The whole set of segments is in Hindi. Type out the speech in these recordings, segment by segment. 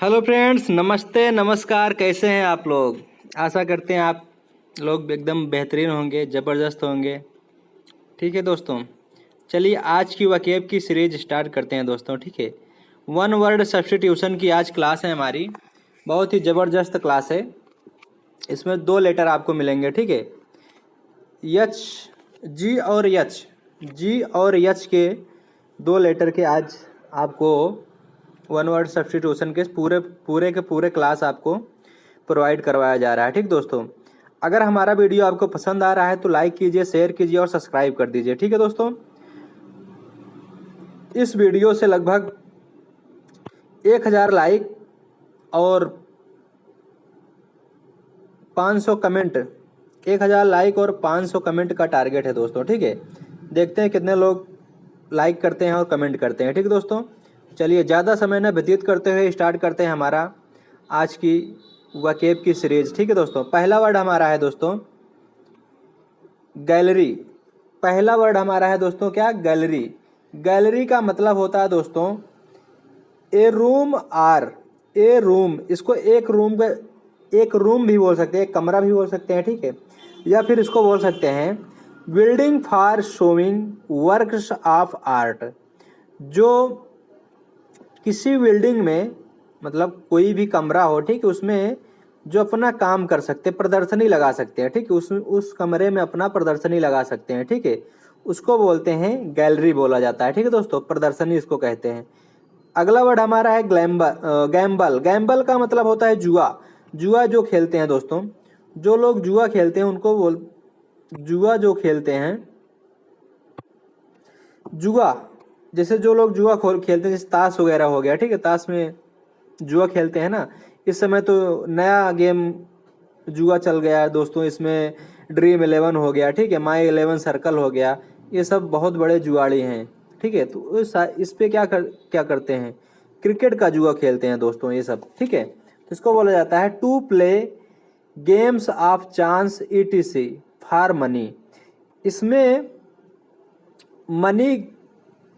हेलो फ्रेंड्स, नमस्ते नमस्कार। कैसे हैं आप लोग? आशा करते हैं आप लोग एकदम बेहतरीन होंगे, ज़बरदस्त होंगे। ठीक है दोस्तों, चलिए आज की वाकेब की सीरीज स्टार्ट करते हैं दोस्तों। ठीक है, वन वर्ड सब्स्टिट्यूशन की आज क्लास है हमारी। बहुत ही ज़बरदस्त क्लास है। इसमें 2 लेटर आपको मिलेंगे। ठीक है, यच, जी और यच, जी और यच के 2 लेटर के आज आपको वन वर्ड सब्स्टिट्यूशन के पूरे क्लास आपको प्रोवाइड करवाया जा रहा है। ठीक दोस्तों, अगर हमारा वीडियो आपको पसंद आ रहा है तो लाइक कीजिए, शेयर कीजिए और सब्सक्राइब कर दीजिए। ठीक है दोस्तों, इस वीडियो से लगभग 1000 लाइक और 500 कमेंट, 1000 लाइक और 500 कमेंट का टारगेट है दोस्तों। ठीक है, देखते हैं कितने लोग लाइक करते हैं और कमेंट करते हैं। ठीक दोस्तों, चलिए ज़्यादा समय न व्यतीत करते हुए स्टार्ट करते हैं हमारा आज की वाकेब की सीरीज। ठीक है दोस्तों, पहला वर्ड हमारा है दोस्तों गैलरी। पहला वर्ड हमारा है दोस्तों क्या? गैलरी। गैलरी का मतलब होता है दोस्तों ए रूम आर, ए रूम, इसको एक रूम भी बोल सकते हैं, एक कमरा भी बोल सकते हैं। ठीक है, या फिर इसको बोल सकते हैं building for showing works of art. जो किसी बिल्डिंग में, मतलब कोई भी कमरा हो, ठीक है, उसमें जो अपना काम कर सकते हैं, प्रदर्शनी लगा सकते हैं। ठीक है, उस कमरे में अपना प्रदर्शनी लगा सकते हैं। ठीक है, उसको बोलते हैं गैलरी बोला जाता है। ठीक है दोस्तों, प्रदर्शनी इसको कहते हैं। अगला वर्ड हमारा है गैम्बल। गैम्बल का मतलब होता है जुआ। जुआ जो खेलते हैं दोस्तों, जो लोग जुआ खेलते हैं उनको जुआ जो खेलते हैं, जुआ जैसे जो लोग जुआ खेलते हैं, जैसे ताश वगैरह हो गया। ठीक है, ताश में जुआ खेलते हैं ना। इस समय तो नया गेम जुआ चल गया है दोस्तों, इसमें ड्रीम 11 हो गया। ठीक है, माई 11 सर्कल हो गया। ये सब बहुत बड़े जुआड़ी हैं। ठीक है, तो इस पे क्या करते हैं? क्रिकेट का जुआ खेलते हैं दोस्तों ये सब। ठीक है, तो इसको बोला जाता है to play games of chance ETC for money. इसमें मनी,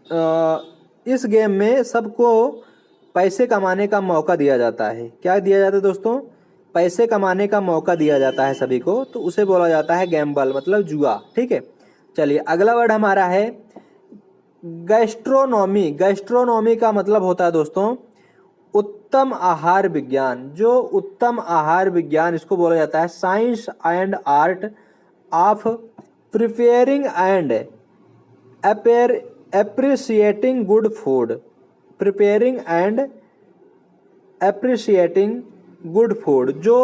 इस गेम में सबको पैसे कमाने का मौका दिया जाता है। क्या दिया जाता है दोस्तों? पैसे कमाने का मौका दिया जाता है सभी को, तो उसे बोला जाता है गैम्बल, मतलब जुआ। ठीक है, चलिए अगला वर्ड हमारा है गैस्ट्रोनॉमी। गैस्ट्रोनॉमी का मतलब होता है दोस्तों उत्तम आहार विज्ञान। जो उत्तम आहार विज्ञान, इसको बोला जाता है science and art of preparing and appreciating good food. Preparing and appreciating good food, जो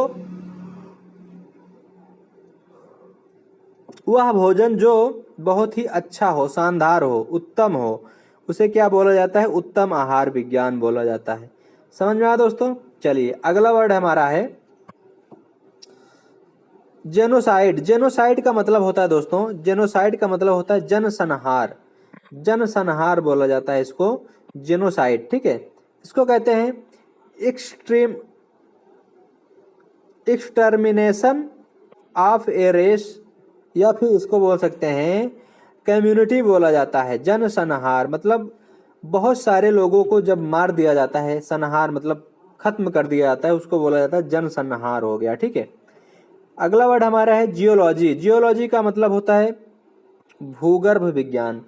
वह भोजन जो बहुत ही अच्छा हो, शानदार हो, उत्तम हो, उसे क्या बोला जाता है? उत्तम आहार विज्ञान बोला जाता है। समझ में आया दोस्तों? चलिए अगला वर्ड हमारा है जेनोसाइड। जेनोसाइड का मतलब होता है दोस्तों, जेनोसाइड का मतलब होता है जनसंहार। जनसंहार बोला जाता है इसको, जेनोसाइड। ठीक है, इसको कहते हैं एक्सटर्मिनेशन ऑफ ए रेस, या फिर इसको बोल सकते हैं कम्युनिटी बोला जाता है। जनसंहार मतलब बहुत सारे लोगों को जब मार दिया जाता है, संहार मतलब खत्म कर दिया जाता है, उसको बोला जाता है जनसंहार हो गया। ठीक है, अगला वर्ड हमारा है जियोलॉजी। जियोलॉजी का मतलब होता है भूगर्भ विज्ञान।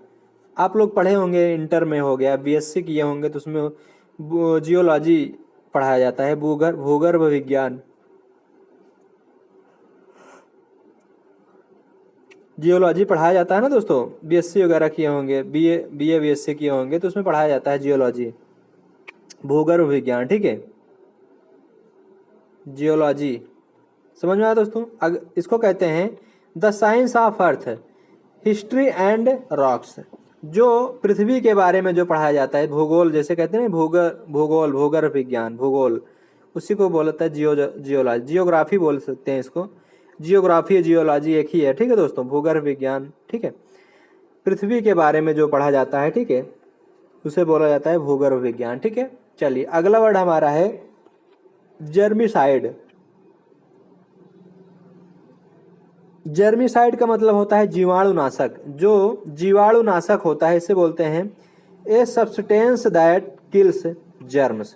आप लोग पढ़े होंगे, इंटर में हो गया, BSc किए होंगे, तो उसमें जियोलॉजी पढ़ाया जाता है, भूगर्भ विज्ञान। जियोलॉजी पढ़ाया जाता है ना दोस्तों, BSc वगैरह किए होंगे, BA BSc किए होंगे, तो उसमें पढ़ाया जाता है जियोलॉजी, भूगर्भ विज्ञान। ठीक है, जियोलॉजी समझ में आया दोस्तों? इसको कहते हैं the science of earth, history and rocks. जो पृथ्वी के बारे में जो पढ़ाया जाता है, भूगोल जैसे कहते हैं भूगर्भ विज्ञान, भूगोल, उसी को बोलता है जियोलॉजी। जियोग्राफी बोल सकते हैं इसको, जियोग्राफी जियोलॉजी एक ही है। ठीक है दोस्तों, भूगर्भ विज्ञान। ठीक है, पृथ्वी के बारे में जो पढ़ा जाता है, ठीक है, उसे बोला जाता है भूगर्भ विज्ञान। ठीक है, चलिए अगला वर्ड हमारा है जर्मिसाइड। जर्मिसाइड का मतलब होता है जीवाणुनाशक। जो जीवाणुनाशक होता है इसे बोलते हैं a substance that kills germs.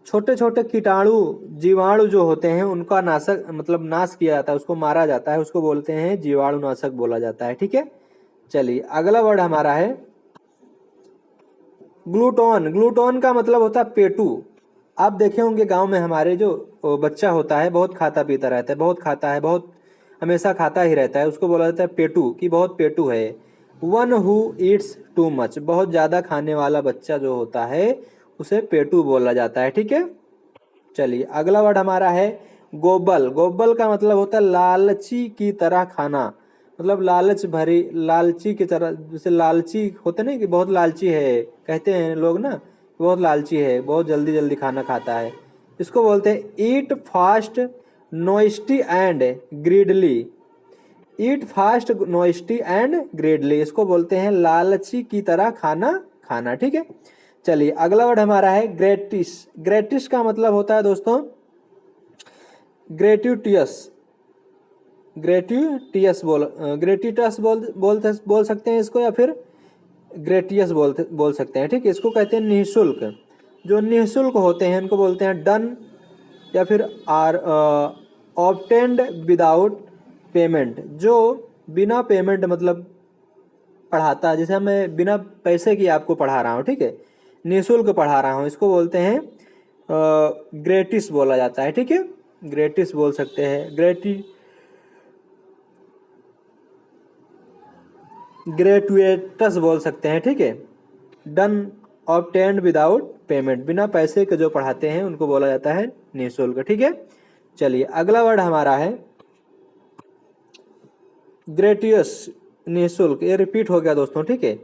छोटे छोटे कीटाणु जीवाणु जो होते हैं उनका नाशक मतलब नाश किया जाता है, उसको मारा जाता है, उसको बोलते हैं जीवाणु नाशक बोला जाता है। ठीक है, चलिए अगला वर्ड हमारा है ग्लूटोन। ग्लूटोन का मतलब होता है पेटू। आप देखे होंगे गांव में हमारे जो बच्चा होता है बहुत खाता पीता रहता है, बहुत खाता है, बहुत हमेशा खाता ही रहता है, उसको बोला जाता है पेटू, कि बहुत पेटू है। One who Yeats too much, बहुत ज़्यादा खाने वाला बच्चा जो होता है उसे पेटू बोला जाता है। ठीक है, चलिए अगला वर्ड हमारा है गोबल। गोबल का मतलब होता है लालची की तरह खाना, मतलब लालच भरी, लालची की तरह, जैसे लालची होते ना कि बहुत लालची है, कहते हैं लोग ना बहुत लालची है, बहुत जल्दी जल्दी खाना खाता है, इसको बोलते हैं eat fast noisily and greedily. Eat fast noisily and greedily, इसको बोलते हैं लालची की तरह खाना खाना। ठीक है, चलिए अगला वर्ड हमारा है ग्रेटिस। ग्रेटिस का मतलब होता है दोस्तों ग्रेट्यूटियस। ग्रेट्यूटियस ग्रेटिटस बोल सकते हैं इसको, या फिर ग्रेटियस बोल सकते हैं। ठीक है, इसको कहते हैं निःशुल्क। जो निःशुल्क होते हैं उनको बोलते हैं डन, या फिर आर ऑब्टेन्ड विदाउट पेमेंट। जो बिना पेमेंट मतलब पढ़ाता है, जैसे मैं बिना पैसे की आपको पढ़ा रहा हूँ, ठीक है, निःशुल्क पढ़ा रहा हूँ, इसको बोलते हैं ग्रेटिस बोला जाता है। ठीक है, ग्रेटिस बोल सकते हैं, ग्रेटुएटस बोल सकते हैं। ठीक है, डन ऑब्टेन्ड विदाउट पेमेंट, बिना पैसे के जो पढ़ाते हैं उनको बोला जाता है निःशुल्क। ठीक है, चलिए अगला वर्ड हमारा है ग्रेटियस, निःशुल्क। ये रिपीट हो गया दोस्तों। ठीक है,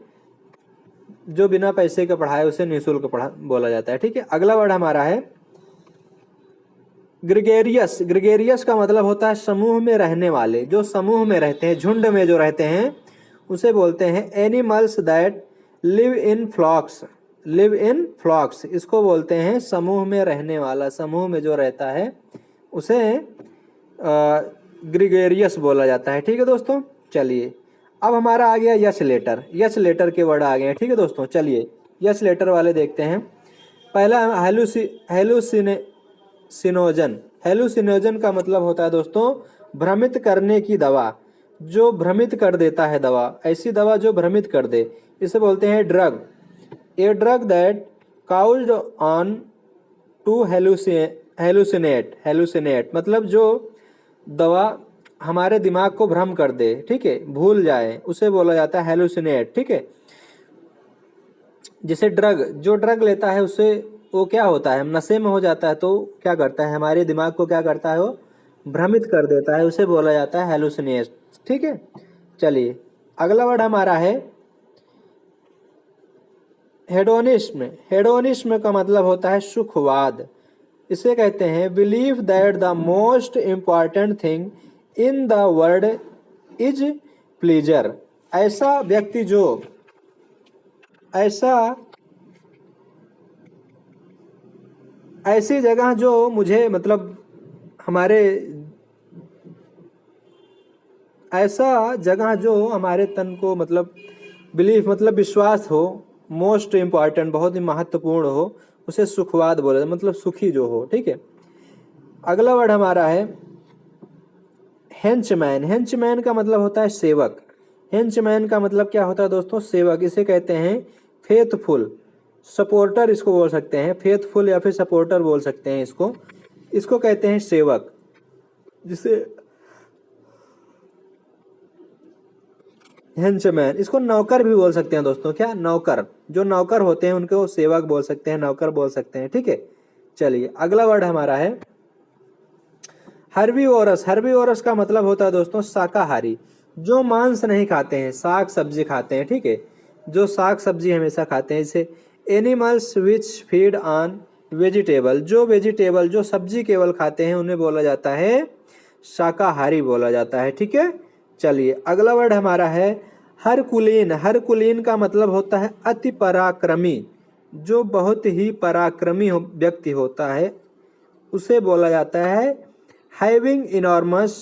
जो बिना पैसे के पढ़ाए उसे निःशुल्क पढ़ा बोला जाता है। ठीक है, अगला वर्ड हमारा है ग्रेगेरियस। ग्रेगेरियस का मतलब होता है समूह में रहने वाले, जो समूह में रहते हैं, झुंड में जो रहते हैं उसे बोलते हैं animals that live in flocks. Live in flocks, इसको बोलते हैं समूह में रहने वाला, समूह में जो रहता है उसे ग्रेगेरियस बोला जाता है। ठीक है दोस्तों, चलिए अब हमारा आ गया यस लेटर। यस लेटर के वर्ड आ गए हैं। ठीक है दोस्तों, चलिए यस लेटर वाले देखते हैं। पहला हेलुसिनोजन। हेलुसिनोजन का मतलब होता है दोस्तों भ्रमित करने की दवा, जो भ्रमित कर देता है दवा, ऐसी दवा जो भ्रमित कर दे, इसे बोलते हैं drug. A drug that caused on to hallucinate, मतलब जो दवा हमारे दिमाग को भ्रम कर दे, ठीक है, भूल जाए, उसे बोला जाता है हेलुसिनेट। ठीक है, जैसे ड्रग, जो ड्रग लेता है उससे वो क्या होता है, नशे में हो जाता है, तो क्या करता है हमारे दिमाग को, क्या करता है, वो भ्रमित कर देता है, उसे बोला जाता है हेलुसिनेट। ठीक है, चलिए अगला वर्ड हमारा है हेडोनिज्म। हेडोनिज्म का मतलब होता है सुखवाद। इसे कहते हैं believe that the most important thing in the world is pleaser. ऐसा व्यक्ति जो ऐसी जगह जो मुझे मतलब हमारे ऐसा जगह जो हमारे तन को मतलब बिलीफ मतलब विश्वास हो, मोस्ट इम्पॉर्टेंट बहुत ही महत्वपूर्ण हो, उसे सुखवाद बोला, मतलब सुखी जो हो। ठीक है, अगला वर्ड हमारा है हेंचमैन। हेंचमैन का मतलब होता है सेवक। हेंचमैन का मतलब क्या होता है दोस्तों, सेवक। इसे कहते हैं फेथफुल, सपोर्टर इसको बोल सकते हैं, फेथफुल या फिर सपोर्टर बोल सकते हैं इसको कहते हैं सेवक। जिसे हेंचमैन, इसको नौकर भी बोल सकते हैं दोस्तों। क्या, नौकर, जो नौकर होते हैं उनको सेवक बोल सकते हैं, नौकर बोल सकते हैं। ठीक है, चलिए अगला वर्ड हमारा है हर्बीवोरस। हर्बीवोरस का मतलब होता है दोस्तों शाकाहारी, जो मांस नहीं खाते हैं, साग सब्जी खाते हैं। ठीक है, जो साग सब्जी हमेशा खाते हैं। जैसे animals which feed on vegetable, जो वेजिटेबल जो सब्जी केवल खाते हैं उन्हें बोला जाता है शाकाहारी बोला जाता है। ठीक है, चलिए अगला वर्ड हमारा है हरकुलीन। हरकुलीन का मतलब होता है अति पराक्रमी, जो बहुत ही पराक्रमी व्यक्ति होता है उसे बोला जाता है हैविंग इनॉर्मस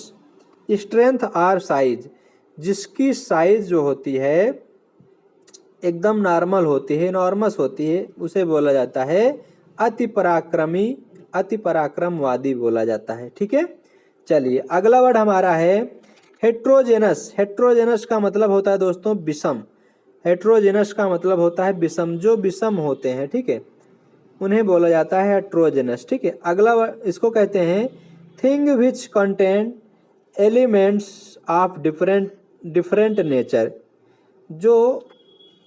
स्ट्रेंथ और साइज। जिसकी साइज जो होती है एकदम नॉर्मल होती है, इनॉर्मस होती है, उसे बोला जाता है अति पराक्रमी, अति पराक्रमवादी बोला जाता है। ठीक है, चलिए अगला वर्ड हमारा है हेट्रोजेनस। हेट्रोजेनस का मतलब होता है दोस्तों विषम। हेट्रोजेनस का मतलब होता है विषम, जो विषम होते हैं, ठीक है, उन्हें बोला जाता है हेट्रोजेनस। ठीक है, अगला इसको कहते हैं thing which contain elements of different different nature. जो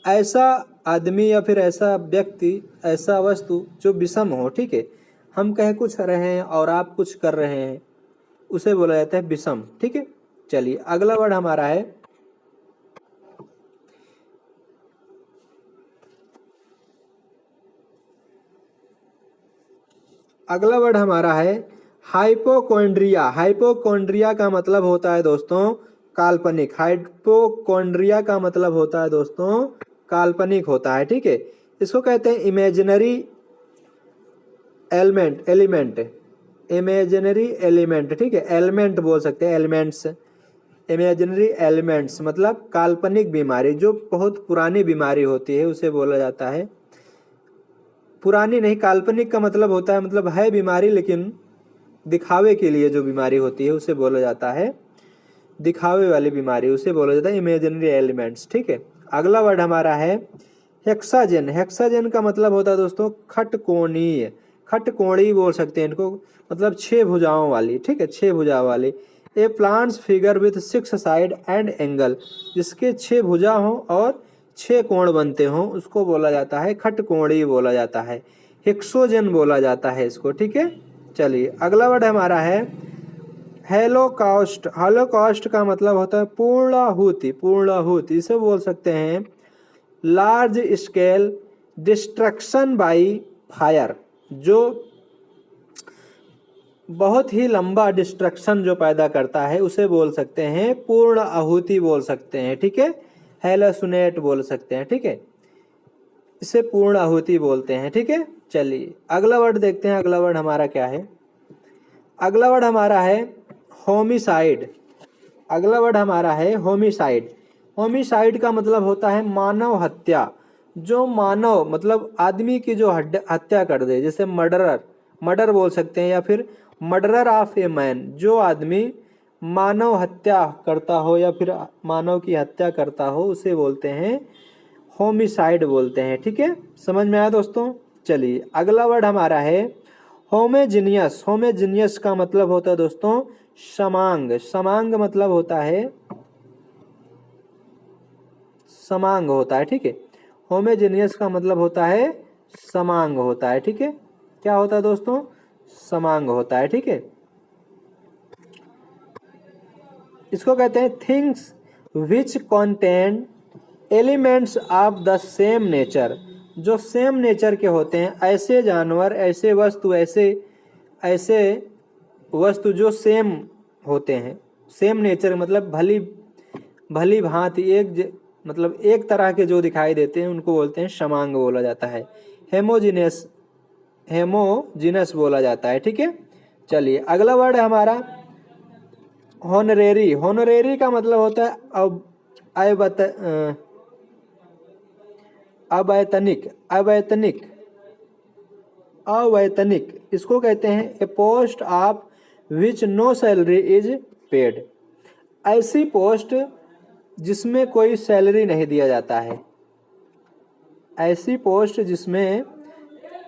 ऐसा आदमी या फिर ऐसा व्यक्ति, ऐसा वस्तु जो विषम हो, ठीक है, हम कह कुछ रहे हैं और आप कुछ कर रहे हैं, उसे बोला जाता है विषम। ठीक है, चलिए अगला वर्ड हमारा है हाइपोकॉन्ड्रिया। हाइपोकॉन्ड्रिया का मतलब होता है दोस्तों काल्पनिक। हाइपोकॉन्ड्रिया का मतलब होता है दोस्तों काल्पनिक होता है। ठीक है, इसको कहते हैं इमेजिनरी एलिमेंट, इमेजिनरी एलिमेंट। ठीक है, एलिमेंट बोल सकते हैं, एलिमेंट्स, इमेजिनरी एलिमेंट्स मतलब काल्पनिक बीमारी। जो बहुत पुरानी बीमारी होती है उसे बोला जाता है, पुरानी नहीं, काल्पनिक का मतलब होता है, मतलब है बीमारी लेकिन दिखावे के लिए जो बीमारी होती है उसे बोला जाता है, दिखावे वाली बीमारी उसे बोला जाता है इमेजिनरी एलिमेंट्स। ठीक है, अगला वर्ड हमारा है हेक्साजेन। हेक्साजेन का मतलब होता है दोस्तों खटकोणीय, खटकोणी बोल सकते हैं इनको, मतलब 6 भुजाओं वाली। ठीक है, 6 भुजाओं वाली। A plants figure with 6 side and angle, जिसके 6 भुजा हो और 6 कोण बनते हो उसको बोला जाता है खटकोणी बोला जाता है, हेक्सोजेन बोला जाता है इसको। ठीक है, चलिए अगला वर्ड हमारा है हेलोकॉस्ट। हेलोकॉस्ट का मतलब होता है पूर्णाहुति, पूर्णाहुति इसे बोल सकते हैं large scale destruction by fire. जो बहुत ही लंबा डिस्ट्रक्शन जो पैदा करता है उसे बोल सकते हैं पूर्ण आहुति बोल सकते हैं। ठीक है, हेलोसुनेट बोल सकते हैं। ठीक है, इसे पूर्ण आहुति बोलते हैं। ठीक है, चलिए अगला वर्ड देखते हैं। अगला वर्ड हमारा क्या है? अगला वर्ड हमारा है होमिसाइड। अगला वर्ड हमारा है होमिसाइड। होमिसाइड का मतलब होता है मानव हत्या। जो मानव मतलब आदमी की जो हत्या कर दे, जैसे मर्डरर, मर्डर बोल सकते हैं, या फिर मर्डरर ऑफ ए मैन, जो आदमी मानव हत्या करता हो या फिर मानव की हत्या करता हो उसे बोलते हैं होमिसाइड बोलते हैं। ठीक है, समझ में आया दोस्तों? चलिए अगला वर्ड हमारा है होमोजीनियस। होमोजीनियस का मतलब होता है दोस्तों समांग। समांग मतलब होता है समांग होता है। ठीक है, होमोजीनियस का मतलब होता है समांग होता है। ठीक है, क्या होता है दोस्तों? समांग होता है। ठीक है, इसको कहते हैं things which contain elements of the same nature. जो सेम नेचर के होते हैं, ऐसे जानवर, ऐसे वस्तु, ऐसे वस्तु जो सेम होते हैं। सेम नेचर मतलब भली भांति मतलब एक तरह के जो दिखाई देते हैं उनको बोलते हैं समांग बोला जाता है। हेमोजीनस बोला जाता है। ठीक है, चलिए अगला वर्ड है हमारा होनरेरी। होनरेरी का मतलब होता है अवैतनिक। अवैतनिक, अवैतनिक इसको कहते हैं a post of which no salary is paid. ऐसी पोस्ट जिसमें कोई सैलरी नहीं दिया जाता है, ऐसी पोस्ट जिसमें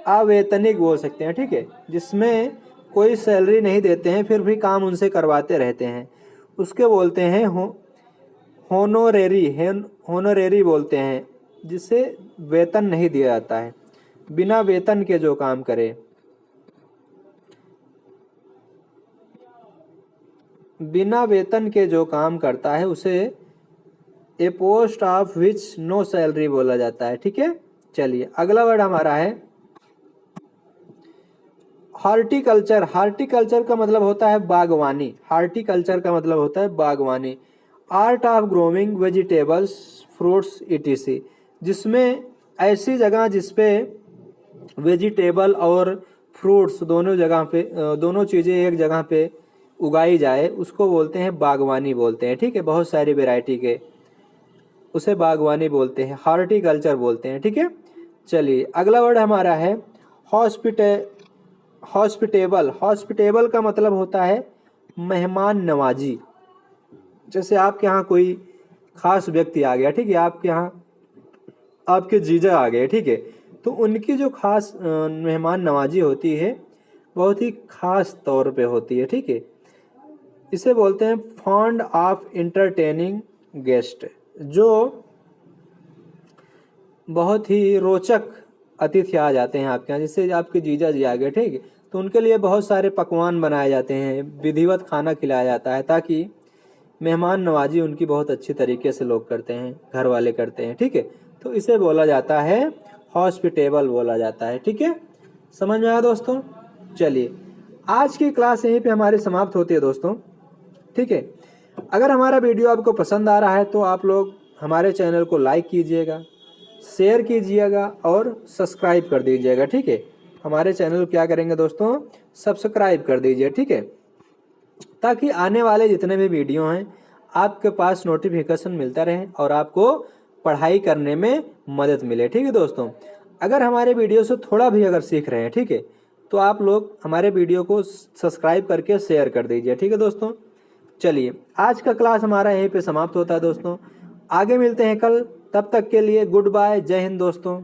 अवैतनिक बोल सकते हैं। ठीक है, जिसमें कोई सैलरी नहीं देते हैं फिर भी काम उनसे करवाते रहते हैं, उसके बोलते हैं होनोरेरी। होनोरेरी बोलते हैं जिसे वेतन नहीं दिया जाता है, बिना वेतन के जो काम करे, बिना वेतन के जो काम करता है उसे a post of which no salary बोला जाता है। ठीक है, चलिए अगला वर्ड हमारा है हॉर्टिकल्चर। हॉर्टिकल्चर का मतलब होता है बागवानी। हॉर्टिकल्चर का मतलब होता है बागवानी। Art of growing vegetables, fruits etc., जिसमें ऐसी जगह जिसपे वेजिटेबल और फ्रूट्स दोनों चीज़ें एक जगह पे उगाई जाए उसको बोलते हैं बागवानी बोलते हैं। ठीक है, बहुत सारी वैरायटी के, उसे बागवानी बोलते हैं, हॉर्टिकल्चर बोलते हैं। ठीक है, चलिए अगला वर्ड हमारा है हॉस्पिटेबल का मतलब होता है मेहमान नवाजी। जैसे आपके यहाँ कोई खास व्यक्ति आ गया, ठीक है, आपके यहाँ आपके जीजा आ गए, ठीक है, तो उनकी जो खास मेहमान नवाजी होती है बहुत ही खास तौर पे होती है, ठीक है। इसे बोलते हैं फॉन्ड ऑफ इंटरटेनिंग गेस्ट, जो बहुत ही रोचक अतिथि आ जाते हैं आपके यहाँ। जैसे आपके जीजा जी आ गए, ठीक है, तो उनके लिए बहुत सारे पकवान बनाए जाते हैं, विधिवत खाना खिलाया जाता है, ताकि मेहमान नवाजी उनकी बहुत अच्छी तरीके से लोग करते हैं, घर वाले करते हैं, ठीक है। तो इसे बोला जाता है हॉस्पिटेबल बोला जाता है, ठीक है। समझ में आया दोस्तों? चलिए, आज की क्लास यहीं पे हमारी समाप्त होती है दोस्तों, ठीक है। अगर हमारा वीडियो आपको पसंद आ रहा है तो आप लोग हमारे चैनल को लाइक कीजिएगा, शेयर कीजिएगा और सब्सक्राइब कर दीजिएगा, ठीक है। हमारे चैनल को क्या करेंगे दोस्तों? सब्सक्राइब कर दीजिए, ठीक है, ताकि आने वाले जितने भी वीडियो हैं आपके पास नोटिफिकेशन मिलता रहे और आपको पढ़ाई करने में मदद मिले, ठीक है दोस्तों। अगर हमारे वीडियो से थोड़ा भी अगर सीख रहे हैं, ठीक है, तो आप लोग हमारे वीडियो को सब्सक्राइब करके शेयर कर दीजिए, ठीक है दोस्तों। चलिए, आज का क्लास हमारा यहीं पे समाप्त होता है दोस्तों। आगे मिलते हैं कल, तब तक के लिए गुड बाय, जय हिंद दोस्तों।